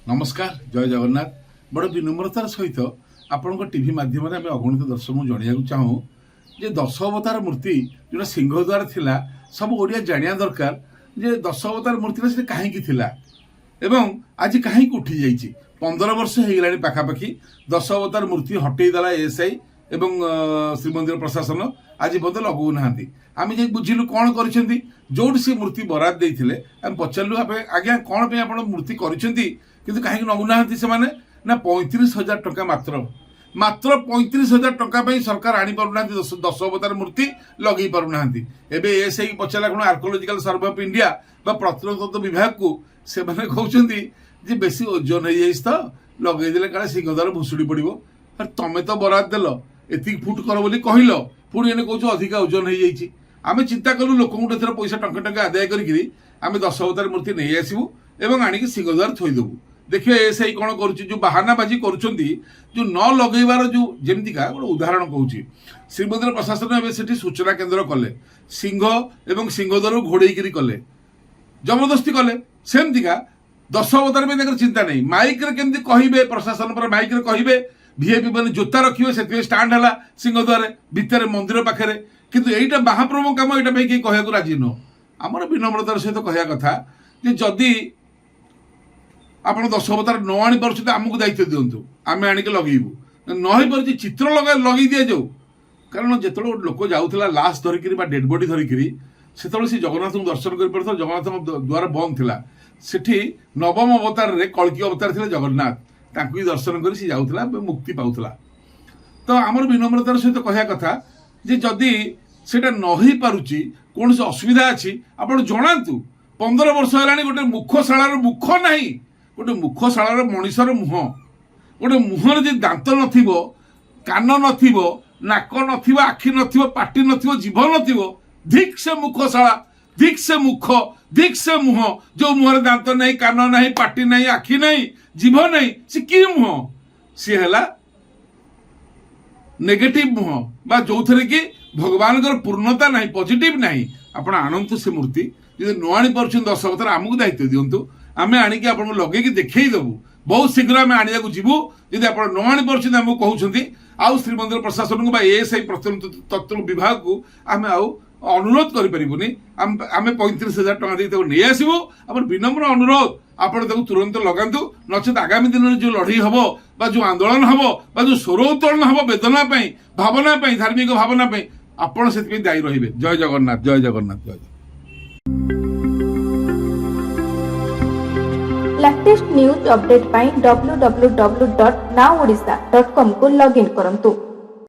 नमस्कार जय जगन्नाथ बड़ विनम्रतार सहित आपण टीवी माध्यम आम अगणित दर्शक जनइया चाहूँ जे 10 अवतार मूर्ति जो सिंहद्वार थिला सब ओडिया जानिया दरकार जे 10 अवतार मूर्ति से कहीं थिला एवं आज कहीं उठी जाइए 15 वर्ष हो गला पाखापाखि 10 अवतार मूर्ति हटेदेला एएसआई एवं श्रीमंदिर प्रशासन आज बोध लगौ ना आम जे बुझिलु कौन कर जोटी से मूर्ति बराद देते आम पचारू आज्ञा कौन पे आप मूर्ति करिसेंती किंतु कहीं नौना से ना 35,000 टंका मात्र 35,000 टंका सरकार आनी पारुना 10 अवतार मूर्ति लगे पारुना एवं एएसआई पचारा कौन आर्कोलोजिकल सर्वे ऑफ इंडिया प्रत्नतत्व विभाग को से कहते बेसी ओजन हो जाइए तो लगेदे काले सिंहद्वार भुशुड़ी पड़ो तमें तो बराद देल एति फुट कर बोली कहल पुणी एने कौच अधिका ओजन हो जाइए आम चिंता कलु लोक पैसा टंका टंका आदाय करी आम 10 अवतार मूर्ति नहीं आसबू एवं आणिक सिंहद्वार थईदेबू देखिए एएसआई कौन कर बाहानाबाजी कर जो न लगेबार जो जमीका गोटे उदाहरण कहूँ श्रीमंदिर प्रशासन एवं सूचना केन्द्र कले सिंह एवं सिंहद्वार घोड़े कले जबरदस्ती कले सेमतिका 10 अवतार में चिंता नहीं माइक केमती कहे प्रशासन पर माइक कहे वीआईपी मैंने जोता रखिए से स्टाण्ड है सिंहद्वार भितर मंदिर पाखे किंतु एटा महाप्रभु कम यहाँ कहीं कहू राजी नुह आमर विनम्रतार सहित कहया कथा जदि आप 10 अवतार न आनी पार्छ आमको दायित्व दिंतु आम आणिक लगेबू नई पार्छ चित्र लगे दि जाऊ कारण जो लोक जाऊला लाश धरिक डेड बॉडी धरिक से जगन्नाथ को दर्शन कर पार जगन्नाथ द्वार बंद थिला सेठी नवम अवतार रे कल्की अवतार थे जगन्नाथ तांको ही दर्शन कर सी जाऊला मुक्ति पाउला तो आमर विनम्रतार सहित कहया कथा जे जदि सेटा न हो पारुची कौन से असुविधा अच्छी आप जनातु 15 वर्ष है गोटे मुखशालार मुख ना गोटे मुखशालार मनीषर मुह गोटे मुहर जे दांत नथिबो कान नथिबो नाक नथिबो आखि नथिबो पाटी नथिबो जीभ नथिबो धिक से मुखशाला धिक से मुख धिक से मुह जो मुहर दांत नहीं कान नहीं पाटी नहीं आखि नहीं जीभ नहीं से कि मुह सी है नेगेटिव मुह बा जो थे कि भगवान पूर्णता नहीं पॉजिटिव नहीं आपण आणंतु से मूर्ति जो न आनी पार्छ 10 अवतार आमको दायित्व दिंतु आम आणिक आप लगे देखईदेबू बहुत शीघ्र आम आने जीवु जदि आप न आनी पार्छ आमको कहते आउ श्रीमंदिर प्रशासन को एएसआई प्रत्नतत्व विभाग को आम अनुरोध करें आम 35,000 टका नहीं आसबू आम विनम्र अनुरोध आप तुरंत लगातु नचेत आगामी दिन में जो लड़ई हम जो आंदोलन हम जो स्वर उत्तोलन हम वेदना भावना धार्मिक भावना आपण से दायी रही जय जगन्नाथ जय जगन्नाथ जय लेटेस्ट न्यूज अपडेट पाई www.nowodisha.com को लॉगिन करंतु।